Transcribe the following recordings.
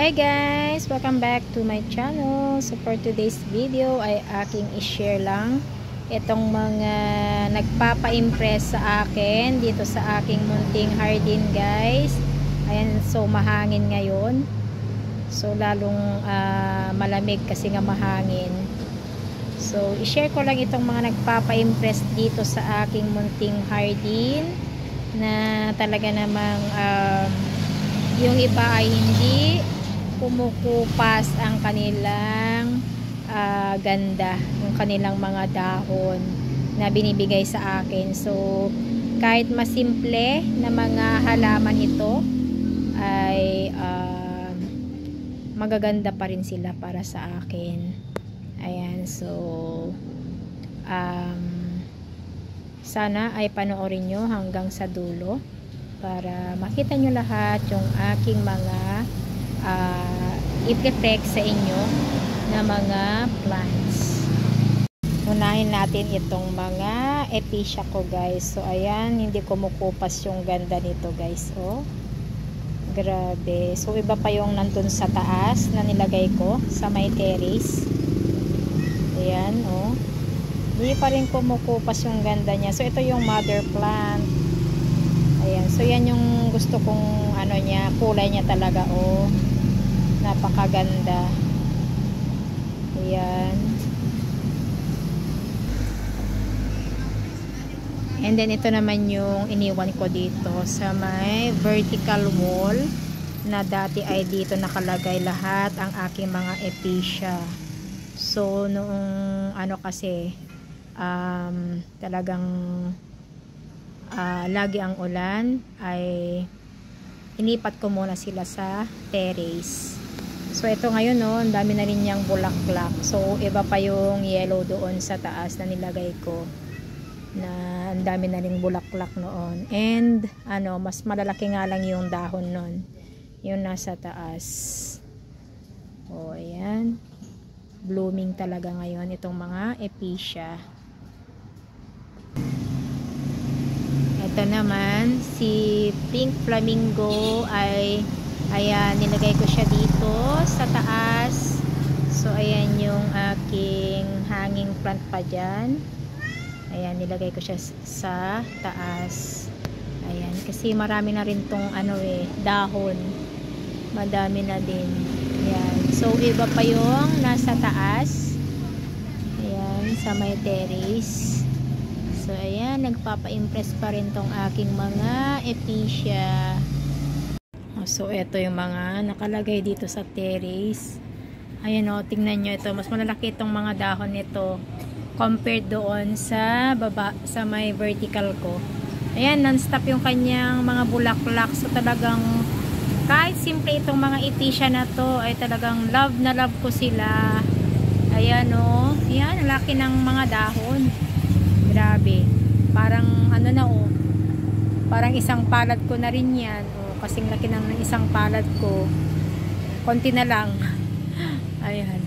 Hi guys! Welcome back to my channel. So for today's video ay aking i-share lang itong mga nagpapa-impress sa akin dito sa aking munting hardin guys. Ayan, so mahangin ngayon. So lalong malamig kasi nga mahangin. So i-share ko lang itong mga nagpapa-impress dito sa aking munting hardin na talaga namang yung iba ay hindi kumukupas ang kanilang ganda, yung kanilang mga dahon na binibigay sa akin. So kahit masimple na mga halaman ito ay magaganda pa rin sila para sa akin. Ayan, so sana ay panoorin nyo hanggang sa dulo para makita nyo lahat yung aking mga i-reflect sa inyo na mga plants. Unahin natin itong mga epicea ko guys. So ayan, hindi kumukupas yung ganda nito guys. Oh, grabe. So iba pa yung nandun sa taas na nilagay ko sa may terrace. Ayan, oh, hindi pa rin kumukupas yung ganda niya. So ito yung mother plant. Ayan, so yan yung gusto kong ano niya, kulay niya talaga, oh, napakaganda. Ayan. And then ito naman yung iniwan ko dito sa may vertical wall na dati ay dito nakalagay lahat ang aking mga epicea. So noong ano kasi talagang lagi ang ulan ay inipat ko muna sila sa terrace. So ito ngayon, no, ang dami na rin niyang bulaklak. So iba pa yung yellow doon sa taas na nilagay ko, na ang dami na ring bulaklak noon. And ano, mas malalaki nga lang yung dahon noon, yung nasa taas. Oh, ayan, blooming talaga ngayon itong mga epicea. Ito naman si pink flamingo ay ayan, nilagay ko siya dito sa taas. So ayan yung aking hanging plant pa dyan. Ayan, nilagay ko siya sa taas. Ayan, kasi marami na rin tong ano dahon, madami na din. Ayan, so iba pa yung nasa taas. Ayan, sa may terrace. So ayan, nagpapa-impress pa rin tong aking mga epicea. So ito yung mga nakalagay dito sa terrace. Ayan, o, tingnan nyo ito, mas malalaki itong mga dahon nito compared doon sa baba, sa may vertical ko. Ayan, non-stop yung kanyang mga bulaklak. So talagang kahit simple itong mga epicea na to ay talagang love na love ko sila. Ayan, o, ayan, laki ng mga dahon. Grabe, parang ano na, oh, parang isang palad ko na rin yan, oh, kasing laki ng isang palad ko, konti na lang. Ayan,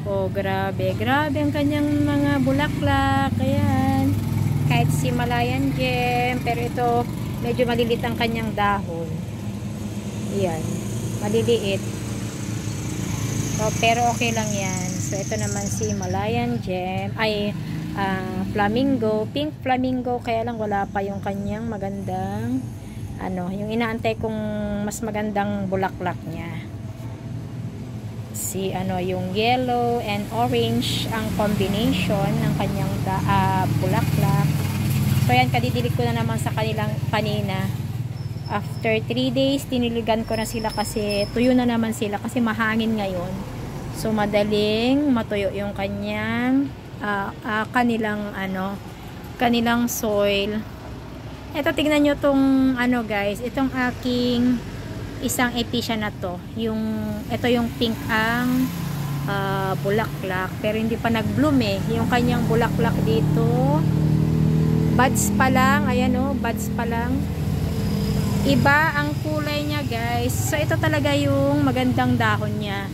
oh, grabe, grabe ang kanyang mga bulaklak. Ayan, kahit si Himalayan gem, pero ito medyo maliliit ang kanyang dahon. Ayan, maliliit, so, pero okay lang yan. So ito naman si Himalayan gem, ay flamingo, pink flamingo, kaya lang wala pa yung kanyang magandang ano, yung inaantay kong mas magandang bulaklak niya. Si ano, yung yellow and orange ang combination ng kanyang bulaklak. So yan, kadidilig ko na naman sa kanilang kanina. After 3 days, tiniligan ko na sila kasi tuyo na naman sila kasi mahangin ngayon. So madaling matuyo yung kanyang kanilang ano, kanilang soil. Ito, tingnan nyo tong ano guys, itong aking isang epicea na to, yung ito yung pink ang bulaklak, pero hindi pa nag-bloom yung kanyang bulaklak dito. Buds pa lang, ayan, oh, buds pa lang. Iba ang kulay niya guys. So ito talaga yung magandang dahon niya.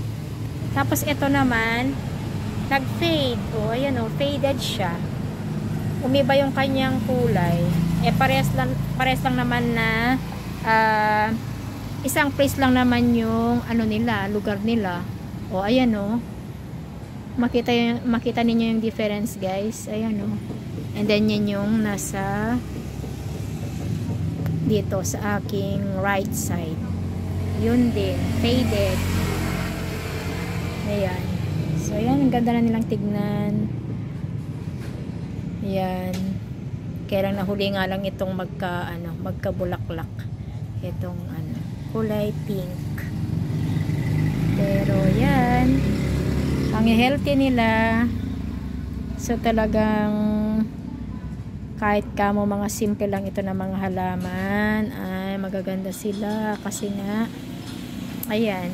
Tapos ito naman nag-fade. Oh, ayan, oh, faded siya. Umiba yung kanyang kulay. Parehas lang naman na isang place lang naman yung ano nila, lugar nila. O ayan o. Makita ninyo yung difference, guys. Ayan o. And then yan yung nasa dito sa aking right side. Yun din, faded. Ayan. So ayan, ang ganda na nilang tignan. Ayan. Kaya lang nahuli nga lang itong magkabulaklak. Itong kulay pink. Pero yan, ang healthy nila. So talagang kahit kamo mga simple lang ito na mga halaman ay magaganda sila kasi nga ayan,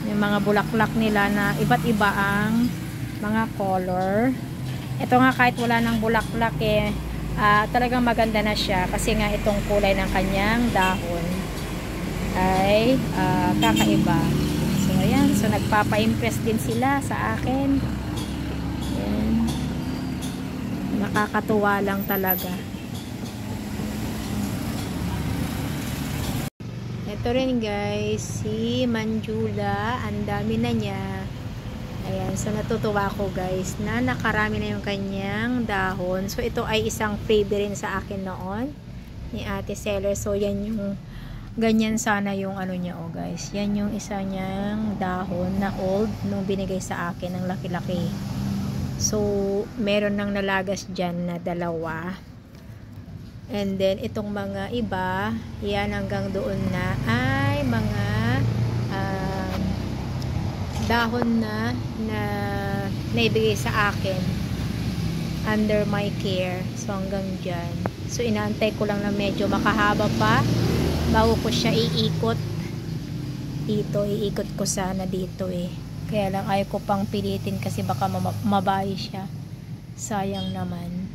yung mga bulaklak nila na iba't iba ang mga color. Ito nga kahit wala ng bulaklak talagang maganda na siya kasi nga itong kulay ng kanyang dahon ay kakaiba. So ayan, so nagpapa-impress din sila sa akin. Ayan. Nakakatuwa lang talaga. Ito rin guys, si Manjula, ang dami na niya. Ayan, so natutuwa ko guys na nakarami na yung kanyang dahon. So ito ay isang favor rin sa akin noon ni Ate Seller. So yan yung ganyan sana yung niya guys. Yan yung isa niyang dahon na old nung binigay sa akin ng laki-laki. So meron nang nalagas dyan na 2. And then itong mga iba, yan hanggang doon na ay mga dahon na naibigay sa akin under my care. So hanggang dyan. So inaantay ko lang na medyo makahaba pa bago ko siya iikot dito. Iikot ko sana dito kaya lang ayaw ko pang pilitin kasi baka mabahay siya. Sayang naman.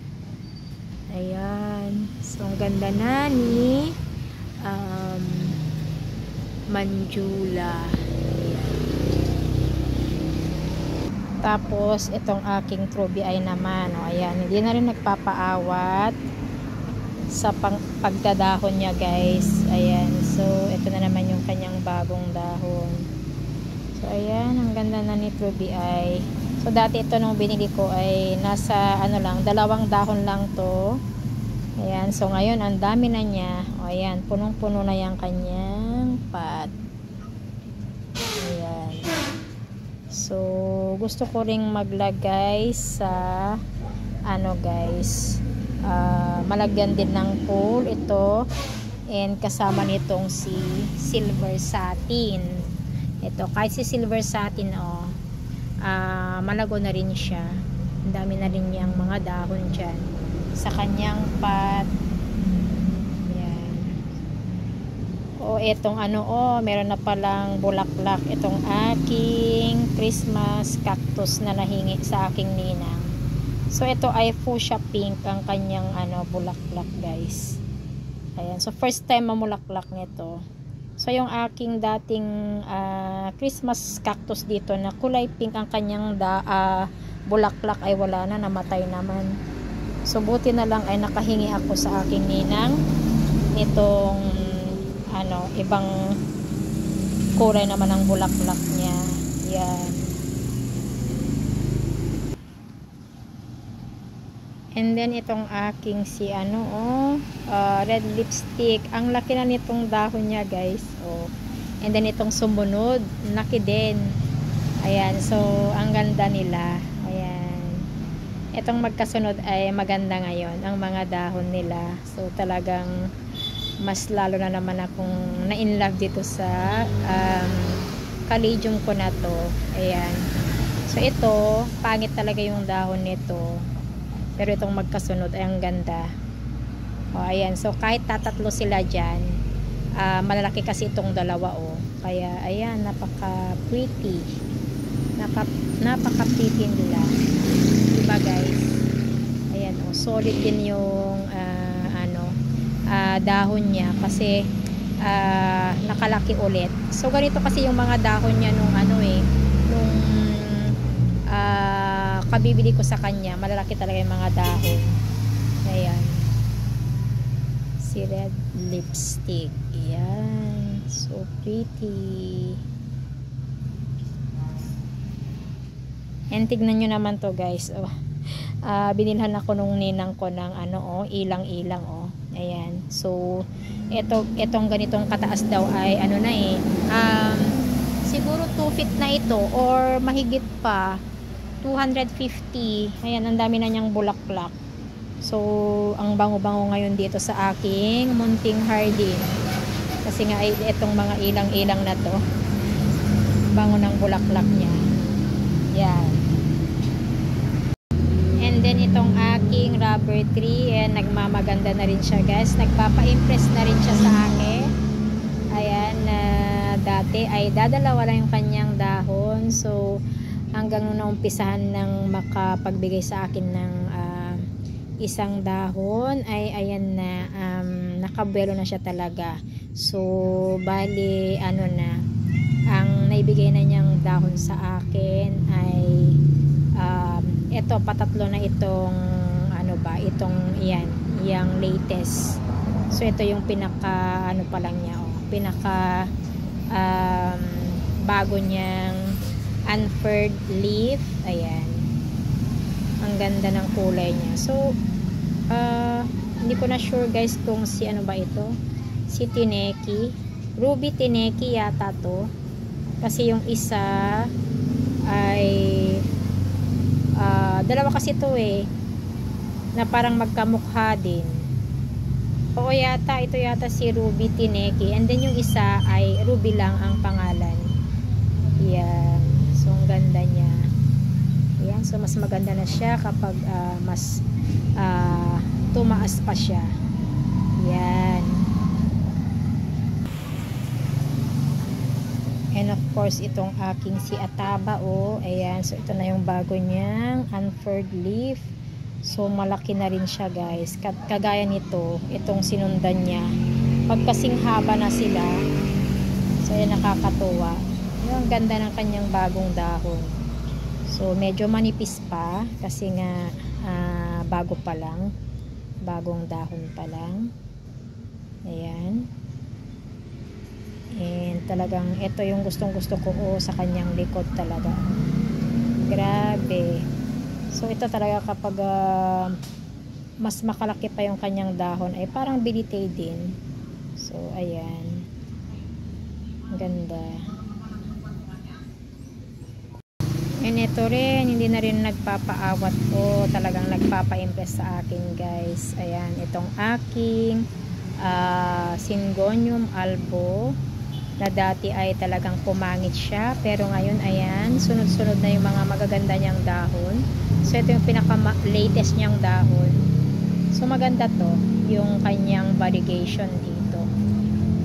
Ayan, so ang ganda na ni Manjula. Tapos itong aking Truby ay naman ayan, hindi na rin nagpapaawat sa pagdadahon niya guys. Ayan, so ito na naman yung kanyang bagong dahon. So ayan, ang ganda na ni Truby ay. So dati ito nung binili ko ay nasa 2 dahon lang to. Ayan, so ngayon ang dami na niya. O ayan, punong-puno na yung kanyang pot. Ayan. So gusto ko ring maglagay sa guys, malagyan din ng pole ito, and kasama nitong si silver satin. Ito, kahit si silver satin malago na rin siya. Ang dami na rin niyang mga dahon dyan sa kanyang pot. Yan. Etong meron na palang bulaklak itong aking Christmas cactus na nahingi sa aking ninang. So ito ay fuchsia pink ang kanyang bulaklak guys. Ayan, so first time mamulaklak nito. So yung aking dating Christmas cactus dito na kulay pink ang kanyang bulaklak ay wala na, namatay naman. So buti na lang ay nakahingi ako sa aking ninang nitong ibang kulay naman ang bulaklak niya. Yan. And then itong aking si red lipstick. Ang laki na nitong dahon niya guys. And then itong sumunod, laki din. Ayan, so ang ganda nila. Ayan. Itong magkasunod ay maganda ngayon ang mga dahon nila. So talagang mas lalo na naman akong na-in-love dito sa caladium ko na to. Ayan. So ito, pangit talaga yung dahon nito. Pero itong magkasunod ay ang ganda. Ayan. So kahit tatatlo sila dyan, malalaki kasi itong 2 Kaya ayan, napaka-pretty. Napaka-pretty nila. Diba guys? Ayan solid din yung dahon niya kasi nakalaki ulit. So ganito kasi yung mga dahon niya nung nung kabibili ko sa kanya, malalaki talaga yung mga dahon. Ayan, si red lipstick. Ayan. So pretty. And tignan nyo naman to guys. Oh. Binilhan ako nung ninang ko ng ano, oh, ilang-ilang, oh. Ayan. So etong ganitong kataas daw ay ano na eh. Siguro 2 feet na ito or mahigit pa. 250. Ayan, ang dami na niyang bulaklak. So ang bango-bango ngayon dito sa aking munting hardin. Kasi nga itong mga ilang-ilang na to. Bango ng bulaklak niya. Yan. And then itong aking rubber tree, nagmamaganda na rin siya guys. Nagpapa-impress na rin siya sa akin. Ayan, dati ay dadalawa lang yung kanyang dahon. So hanggang nung naumpisahan ng makapagbigay sa akin ng isang dahon ay ayan na, nakabuelo na siya talaga. So bali ano na, ang naibigay na niyang dahon sa akin ay ito, patatlo na itong ano ba, itong yan, yung latest. So ito yung pinaka ano pa lang niya, oh, pinaka bago niyang unfurled leaf. Ayan, ang ganda ng kulay niya. So hindi ko na sure guys kung si ano ba ito, si Tineki, Ruby Tineki yata to, kasi yung isa ay dalawa kasi to eh, na parang magkamukha din. Oo yata, ito yata si Ruby Tineki, and then yung isa ay Ruby lang ang pangalan. Yan. So ang ganda niya. Yan. So mas maganda na siya kapag mas tumaas pa siya. Yan. And of course, itong aking si Ataba, oh, ayan. So ito na yung bago niyang unfurled leaf. So malaki na rin siya guys. Kagaya nito, itong sinundan niya. Pagkasing haba na sila. So ayan, nakakatuwa. Yung ganda ng kanyang bagong dahon. So medyo manipis pa kasi nga bago pa lang. Bagong dahon pa lang. Ayan. And talagang ito yung gustong-gusto ko, oh, sa kanyang likod talaga. Grabe. So ito talaga kapag mas makalaki pa yung kanyang dahon ay parang bilitay din. So ayan. Ang ganda. And ito rin, hindi na rin nagpapaawat ko. Talagang nagpapa-impress sa akin guys. Ayan, itong aking Syngonium albo, na dati ay talagang pumangit siya, pero ngayon ayan, sunod-sunod na yung mga magaganda niyang dahon. So ito yung pinaka-latest niyang dahon. So maganda to, yung kanyang variegation dito.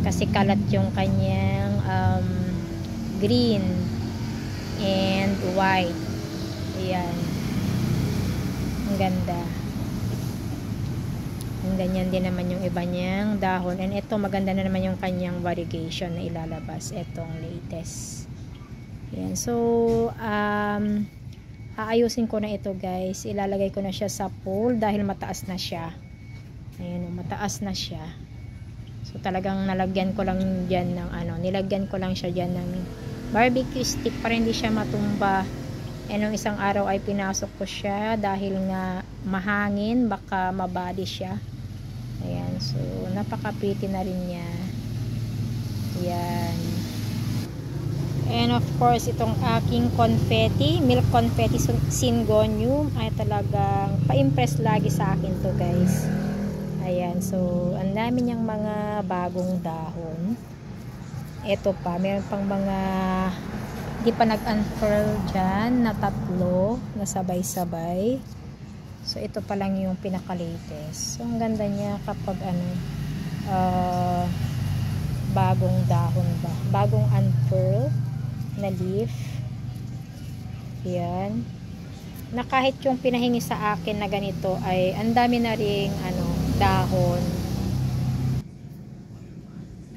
Kasi kalat yung kanyang green and white. Ayan. Ang ganda. And ganyan din naman yung iba niyang dahon. And ito, maganda na naman yung kanyang variegation na ilalabas. Itong latest. Ayan. So, aayusin ko na ito guys. Ilalagay ko na siya sa pool dahil mataas na siya. Ayan, mataas na siya. So, talagang nalagyan ko lang dyan ng nilagyan ko lang siya dyan ng barbecue stick para hindi siya matumba. And nung isang araw ay pinasok ko siya dahil nga mahangin, baka mabali siya. Ayan, so napaka-pretty na rin niya. Ayan. And of course, itong aking confetti, milk confetti Syngonium ay talagang pa-impress lagi sa akin to guys. Ayan, so ang dami niyang mga bagong dahon. Ito pa, meron pang mga di pa nag-unfurl dyan na tatlo na sabay-sabay. So ito pa lang yung pinaka-latest. So ang ganda niya kapag bagong dahon ba, bagong unfurl na leaf. Yan, na kahit yung pinahingi sa akin na ganito ay ang dami na ring dahon.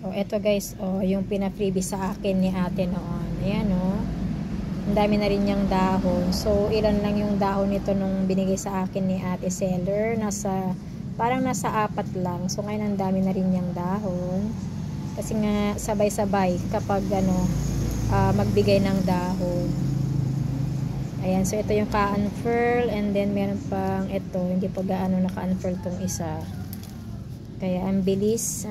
Oh, ito guys, oh, yung pina-freebie sa akin ni ate noon. Ayan, oh. Ang dami na rin niyang dahon. So, ilan lang yung dahon nito nung binigay sa akin ni ate seller. Parang nasa 4 lang. So, ngayon ang dami na rin niyang dahon. Kasi nga sabay-sabay kapag magbigay ng dahon. Ayan, so ito yung ka-unfurl, and then meron pang ito, hindi pa gaano naka-unfurl tong isa. Kaya ang bilis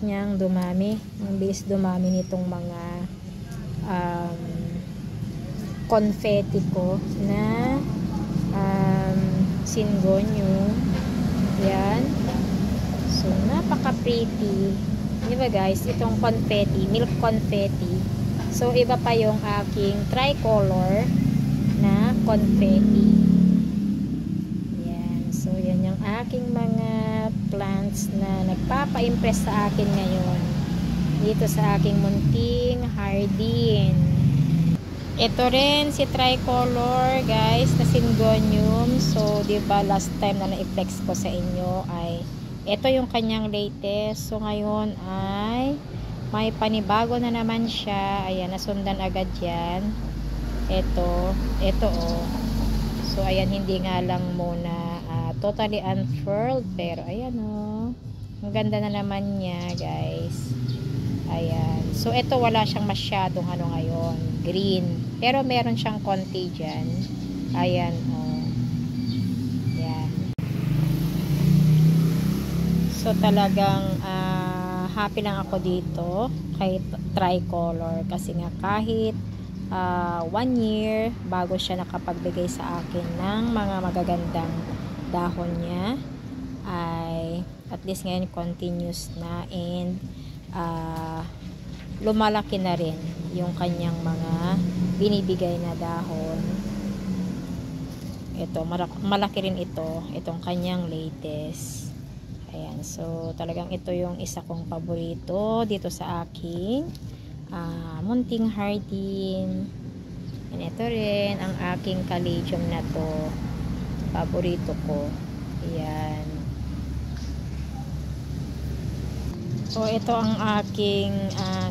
niyang dumami. Ang bilis dumami nitong mga confetti ko na syngonium. Yan. So, napaka-pretty. Di ba guys? Itong confetti, milk confetti. So, iba pa yung aking tricolor na confetti. Yan. So, yan yung aking mga plants na nagpapa-impress sa akin ngayon. Dito sa aking munting hardin. Ito rin si tricolor guys na syngonium. So, di ba last time na na-flex ko sa inyo ay ito yung kanyang latest. So, ngayon ay may panibago na naman siya. Ayan, nasundan agad yan. Ito oh. So, ayan, hindi nga lang muna totally unfurled. Pero, ayan oh. Ang ganda na naman niya, guys. Ayan. So, ito wala siyang masyadong ngayon. Green. Pero, meron siyang konti dyan. Ayan oh. Ayan. So, talagang happy lang ako dito kay tricolor. Kasi nga kahit 1 year bago siya nakapagbigay sa akin ng mga magagandang dahon niya, ay at least ngayon continuous na, and lumalaki na rin yung kanyang mga binibigay na dahon. Ito, malaki rin itong kanyang latest. Ayan, so talagang ito yung isa kong paborito dito sa aking munting hardin. And ito rin ang aking caladium na to, paborito ko. Ayan. So ito ang aking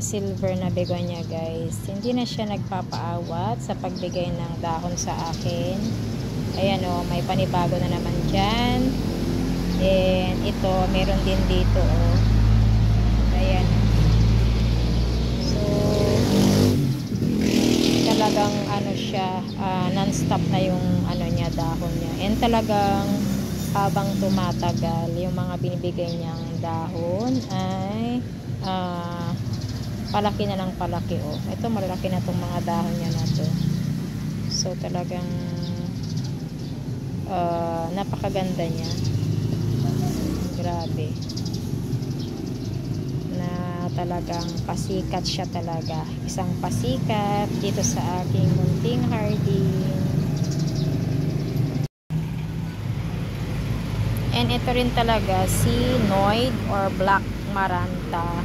silver na begonia guys. Hindi na siya nagpapaawat sa pagbigay ng dahon sa akin. Ayan o, may panibago na naman dyan. And ito, meron din dito oh. Ayan. Talagang siya, non-stop na yung niya, dahon niya. And talagang habang tumatagal, yung mga binibigay niyang dahon ay palaki na ng palaki oh. Ito, malaki na tong mga dahon niya na to. So talagang napakaganda niya. Grabe. Talagang pasikat siya talaga. Isang pasikat dito sa aking munting hardin. And ito rin talaga si Noid or Black Maranta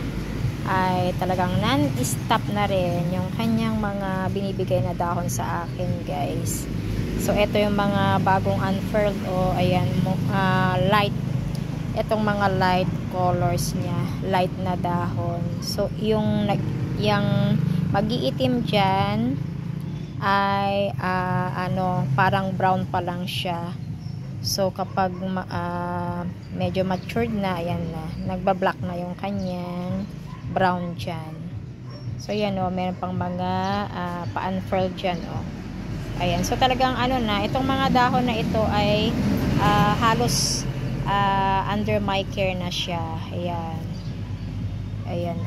ay talagang non-stop na rin yung kanyang mga binibigay na dahon sa akin guys. So ito yung mga bagong unfurled ayan, light. Itong mga light colors niya, light na dahon. So yung mag-iitim dyan ay parang brown pa lang siya. So kapag medyo matured na, ayan na, nagbablack na yung kanyang brown dyan. So yan meron pang mga pa-unfurled dyan ayan. So talagang itong mga dahon na ito ay halos under my care na siya. Ayan. Ayan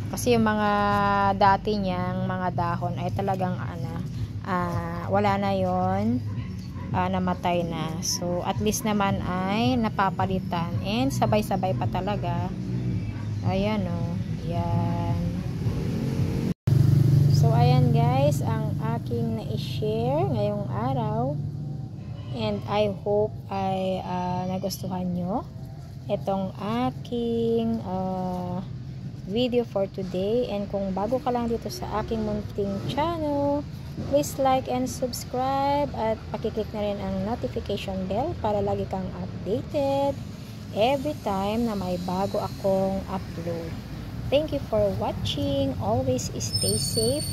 kasi yung mga dati niyang mga dahon ay talagang wala na yon, namatay na. So at least naman ay napapalitan, and sabay-sabay pa talaga. Ayan yan. So ayan guys ang aking na-share ngayong araw. And I hope ay nagustuhan nyo itong aking video for today. And kung bago ka lang dito sa aking munting channel, please like and subscribe, at pakiclick na rin ang notification bell para lagi kang updated every time na may bago akong upload. Thank you for watching. Always stay safe.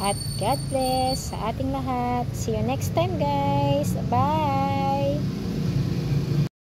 At God bless sa ating lahat. See you next time guys. Bye!